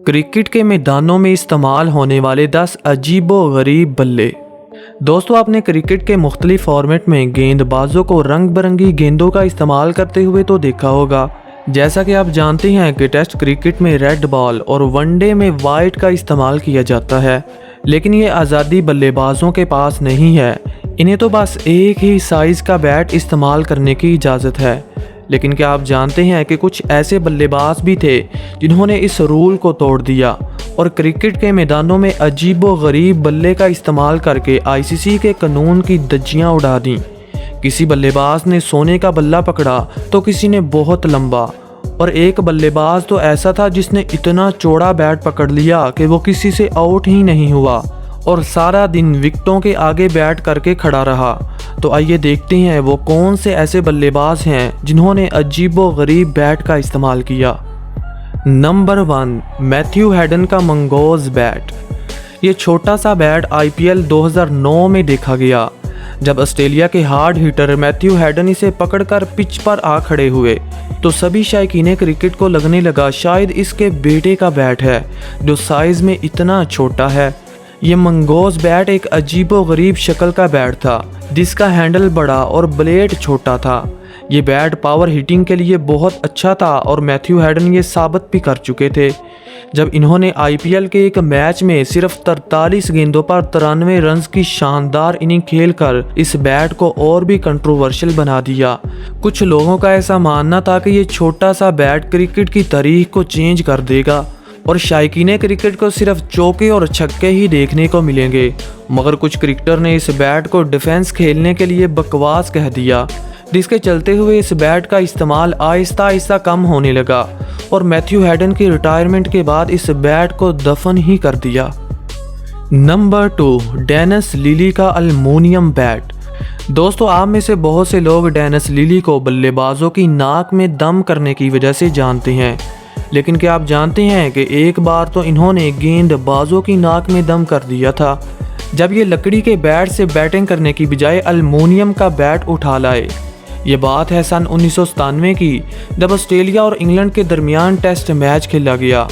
Cricket के मैदानों में इस्तेमाल होने वाले 10 अजीबो-गरीब बल्ले। दोस्तों, आपने क्रिकेट के मुख्तलिफ फॉर्मेट में गेंदबाजों को रंग बिरंगी गेंदों का इस्तेमाल करते हुए तो देखा होगा। जैसा कि आप जानते हैं कि टेस्ट क्रिकेट में रेड बॉल और वनडे में वाइट का इस्तेमाल किया जाता है, लेकिन ये आज़ादी बल्लेबाजों के पास नहीं है। इन्हें तो बस एक ही साइज़ का बैट इस्तेमाल करने की इजाज़त है। लेकिन क्या आप जानते हैं कि कुछ ऐसे बल्लेबाज भी थे जिन्होंने इस रूल को तोड़ दिया और क्रिकेट के मैदानों में अजीबो-गरीब बल्ले का इस्तेमाल करके आईसीसी के कानून की धज्जियां उड़ा दी। किसी बल्लेबाज ने सोने का बल्ला पकड़ा तो किसी ने बहुत लंबा, और एक बल्लेबाज तो ऐसा था जिसने इतना चौड़ा बैट पकड़ लिया कि वो किसी से आउट ही नहीं हुआ और सारा दिन विकेटों के आगे बैट करके खड़ा रहा। तो आइए देखते हैं वो कौन से ऐसे बल्लेबाज हैं जिन्होंने अजीबो-गरीब बैट का इस्तेमाल किया। नंबर 1, मैथ्यू हेडन का मंगोज़ बैट। ये छोटा सा बैट आईपीएल 2009 में देखा गया, जब ऑस्ट्रेलिया के हार्ड हिटर मैथ्यू हेडन इसे पकड़कर पिच पर आ खड़े हुए तो सभी शायकीने क्रिकेट को लगने लगा शायद इसके बेटे का बैट है जो साइज़ में इतना छोटा है। ये मंगोज़ बैट एक अजीबो-गरीब शक्ल का बैट था जिसका हैंडल बड़ा और ब्लेड छोटा था। ये बैट पावर हिटिंग के लिए बहुत अच्छा था और मैथ्यू हेडन ये साबित भी कर चुके थे जब इन्होंने आईपीएल के एक मैच में सिर्फ 43 गेंदों पर 93 रन की शानदार इनिंग खेलकर इस बैट को और भी कंट्रोवर्शियल बना दिया। कुछ लोगों का ऐसा मानना था कि ये छोटा सा बैट क्रिकेट की तारीख को चेंज कर देगा और शायकीने क्रिकेट को सिर्फ चौके और छक्के ही देखने को मिलेंगे, मगर कुछ क्रिकेटर ने इस बैट को डिफेंस खेलने के लिए बकवास कह दिया, जिसके चलते हुए इस बैट का इस्तेमाल आहिस्ता आहिस्ता कम होने लगा और मैथ्यू हेडन की रिटायरमेंट के बाद इस बैट को दफन ही कर दिया। नंबर 2, डेनिस लिली का एल्युमिनियम बैट। दोस्तों, आप में से बहुत से लोग डेनिस लिली को बल्लेबाजों की नाक में दम करने की वजह से जानते हैं, लेकिन क्या आप जानते हैं कि एक बार तो इन्होंने गेंदबाजों की नाक में दम कर दिया था जब ये लकड़ी के बैट से बैटिंग करने की बजाय एल्युमिनियम का बैट उठा लाए। ये बात है सन 1997 की, जब ऑस्ट्रेलिया और इंग्लैंड के दरमियान टेस्ट मैच खेला गया।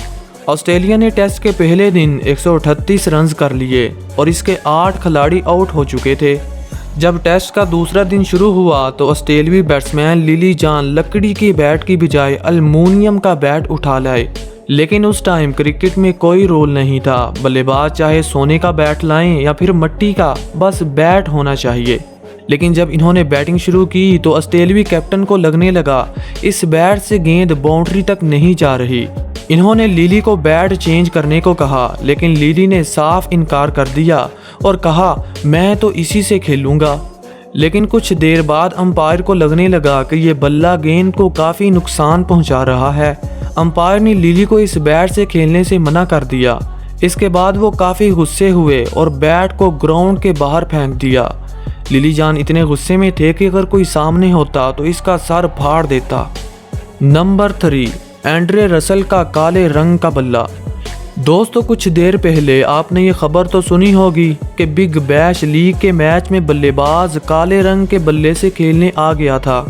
ऑस्ट्रेलिया ने टेस्ट के पहले दिन 138 रन कर लिए और इसके 8 खिलाड़ी आउट हो चुके थे। जब टेस्ट का दूसरा दिन शुरू हुआ तो ऑस्ट्रेलियाई बैट्समैन लिली जान लकड़ी के बैट की बजाय एल्युमिनियम का बैट उठा लाए, लेकिन उस टाइम क्रिकेट में कोई रूल नहीं था। बल्लेबाज चाहे सोने का बैट लाएं या फिर मिट्टी का, बस बैट होना चाहिए। लेकिन जब इन्होंने बैटिंग शुरू की तो ऑस्ट्रेलियाई कैप्टन को लगने लगा इस बैट से गेंद बाउंड्री तक नहीं जा रही। इन्होंने लिली को बैट चेंज करने को कहा, लेकिन लिली ने साफ इनकार कर दिया और कहा मैं तो इसी से खेलूंगा। लेकिन कुछ देर बाद अंपायर को लगने लगा कि ये बल्ला गेंद को काफ़ी नुकसान पहुंचा रहा है। अंपायर ने लिली को इस बैट से खेलने से मना कर दिया। इसके बाद वो काफ़ी गुस्से हुए और बैट को ग्राउंड के बाहर फेंक दिया। लिली जान इतने गुस्से में थे कि अगर कोई सामने होता तो इसका सर फाड़ देता। नंबर 3, एंड्रे रसल का काले रंग का बल्ला। दोस्तों, कुछ देर पहले आपने ये खबर तो सुनी होगी कि बिग बैश लीग के मैच में बल्लेबाज काले रंग के बल्ले से खेलने आ गया था।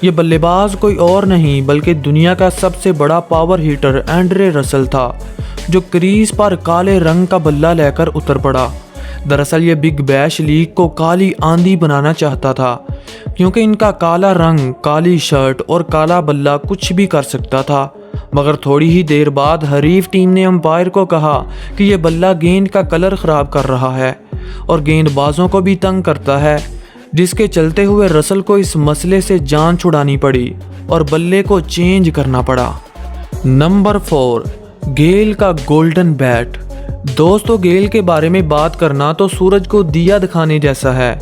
ये बल्लेबाज कोई और नहीं बल्कि दुनिया का सबसे बड़ा पावर हिटर एंड्रे रसल था, जो क्रीज पर काले रंग का बल्ला लेकर उतर पड़ा। दरअसल ये बिग बैश लीग को काली आंधी बनाना चाहता था, क्योंकि इनका काला रंग, काली शर्ट और काला बल्ला कुछ भी कर सकता था। मगर थोड़ी ही देर बाद हरीफ टीम ने अंपायर को कहा कि यह बल्ला गेंद का कलर ख़राब कर रहा है और गेंदबाजों को भी तंग करता है, जिसके चलते हुए रसल को इस मसले से जान छुड़ानी पड़ी और बल्ले को चेंज करना पड़ा। नंबर 4, गेल का गोल्डन बैट। दोस्तों, गेल के बारे में बात करना तो सूरज को दिया दिखाने जैसा है,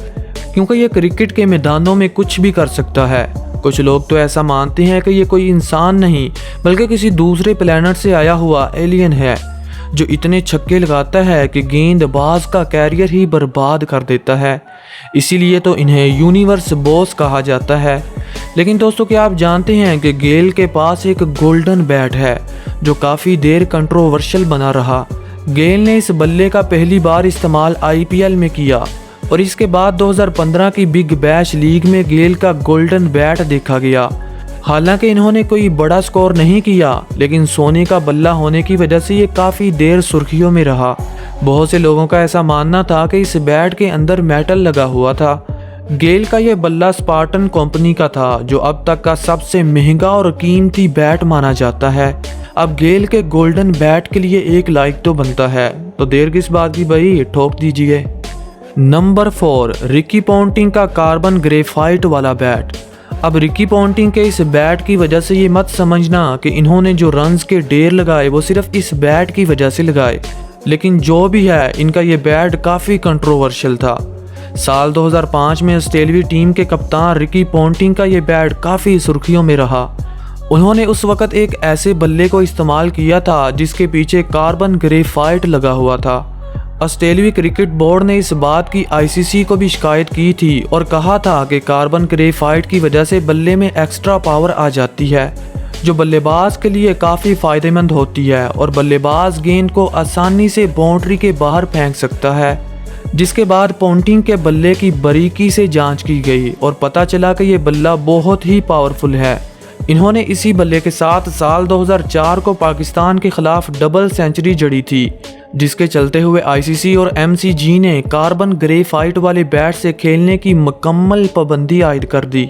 क्योंकि ये क्रिकेट के मैदानों में कुछ भी कर सकता है। कुछ लोग तो ऐसा मानते हैं कि ये कोई इंसान नहीं बल्कि किसी दूसरे प्लेनेट से आया हुआ एलियन है, जो इतने छक्के लगाता है कि गेंदबाज का कैरियर ही बर्बाद कर देता है। इसीलिए तो इन्हें यूनिवर्स बॉस कहा जाता है। लेकिन दोस्तों, क्या आप जानते हैं कि गेल के पास एक गोल्डन बैट है जो काफ़ी देर कंट्रोवर्शियल बना रहा। गेल ने इस बल्ले का पहली बार इस्तेमाल आईपीएल में किया और इसके बाद 2015 की बिग बैश लीग में गेल का गोल्डन बैट देखा गया। हालांकि इन्होंने कोई बड़ा स्कोर नहीं किया, लेकिन सोनी का बल्ला होने की वजह से ये काफ़ी देर सुर्खियों में रहा। बहुत से लोगों का ऐसा मानना था कि इस बैट के अंदर मेटल लगा हुआ था। गेल का ये बल्ला स्पार्टन कंपनी का था, जो अब तक का सबसे महंगा और कीमती बैट माना जाता है। अब गेल के गोल्डन बैट के लिए एक लाइक तो बनता है, तो देर किस बात की भाई, ठोक दीजिए। नंबर 4, रिकी पॉन्टिंग का कार्बन ग्रेफाइट वाला बैट। अब रिकी पॉन्टिंग के इस बैट की वजह से ये मत समझना कि इन्होंने जो रन्स के ढेर लगाए वो सिर्फ इस बैट की वजह से लगाए, लेकिन जो भी है इनका ये बैट काफ़ी कंट्रोवर्शियल था। साल 2005 में ऑस्ट्रेलियाई टीम के कप्तान रिकी पॉन्टिंग का ये बैट काफ़ी सुर्खियों में रहा। उन्होंने उस वक़्त एक ऐसे बल्ले को इस्तेमाल किया था जिसके पीछे कार्बन ग्रेफाइट लगा हुआ था। ऑस्ट्रेलियाई क्रिकेट बोर्ड ने इस बात की आईसीसी को भी शिकायत की थी और कहा था कि कार्बन ग्रेफाइट की वजह से बल्ले में एक्स्ट्रा पावर आ जाती है, जो बल्लेबाज के लिए काफ़ी फ़ायदेमंद होती है और बल्लेबाज गेंद को आसानी से बाउंड्री के बाहर फेंक सकता है। जिसके बाद पॉन्टिंग के बल्ले की बारीकी से जांच की गई और पता चला कि ये बल्ला बहुत ही पावरफुल है। इन्होंने इसी बल्ले के साथ साल 2004 को पाकिस्तान के खिलाफ डबल सेंचुरी जड़ी थी, जिसके चलते हुए आईसीसी और एमसीजी ने कार्बन ग्रेफाइट वाले बैट से खेलने की मुकम्मल पाबंदी आयद कर दी।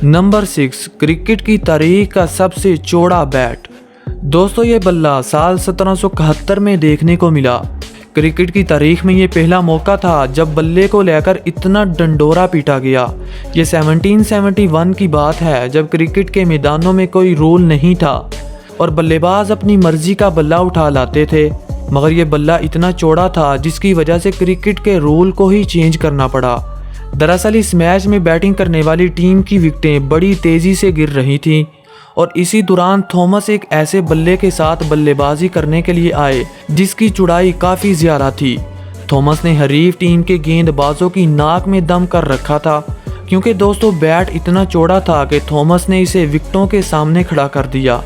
नंबर 6, क्रिकेट की तारीख का सबसे चौड़ा बैट। दोस्तों, ये बल्ला साल 1771 में देखने को मिला। क्रिकेट की तारीख में ये पहला मौका था जब बल्ले को लेकर इतना डंडोरा पीटा गया। ये 1771 की बात है, जब क्रिकेट के मैदानों में कोई रूल नहीं था और बल्लेबाज अपनी मर्जी का बल्ला उठा लाते थे। मगर ये बल्ला इतना चौड़ा था जिसकी वजह से क्रिकेट के रूल को ही चेंज करना पड़ा। दरअसल इस मैच में बैटिंग करने वाली टीम की विकेटें बड़ी तेज़ी से गिर रही थीं और इसी दौरान थॉमस एक ऐसे बल्ले के साथ बल्लेबाजी करने के लिए आए जिसकी चौड़ाई काफ़ी ज़्यादा थी। थॉमस ने हरीफ टीम के गेंदबाजों की नाक में दम कर रखा था, क्योंकि दोस्तों बैट इतना चौड़ा था कि थॉमस ने इसे विकेटों के सामने खड़ा कर दिया।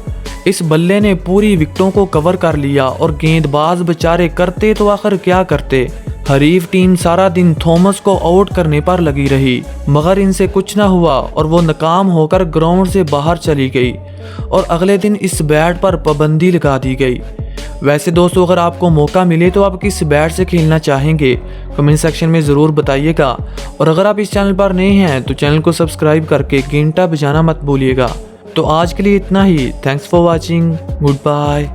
इस बल्ले ने पूरी विकेटों को कवर कर लिया और गेंदबाज बेचारे करते तो आखिर क्या करते। हरीफ टीम सारा दिन थॉमस को आउट करने पर लगी रही, मगर इनसे कुछ ना हुआ और वो नाकाम होकर ग्राउंड से बाहर चली गई और अगले दिन इस बैट पर पाबंदी लगा दी गई। वैसे दोस्तों, अगर आपको मौका मिले तो आप किस बैट से खेलना चाहेंगे, कमेंट सेक्शन में ज़रूर बताइएगा। और अगर आप इस चैनल पर नए हैं तो चैनल को सब्सक्राइब करके घंटा बजाना मत भूलिएगा। तो आज के लिए इतना ही। Thanks for watching. Good bye.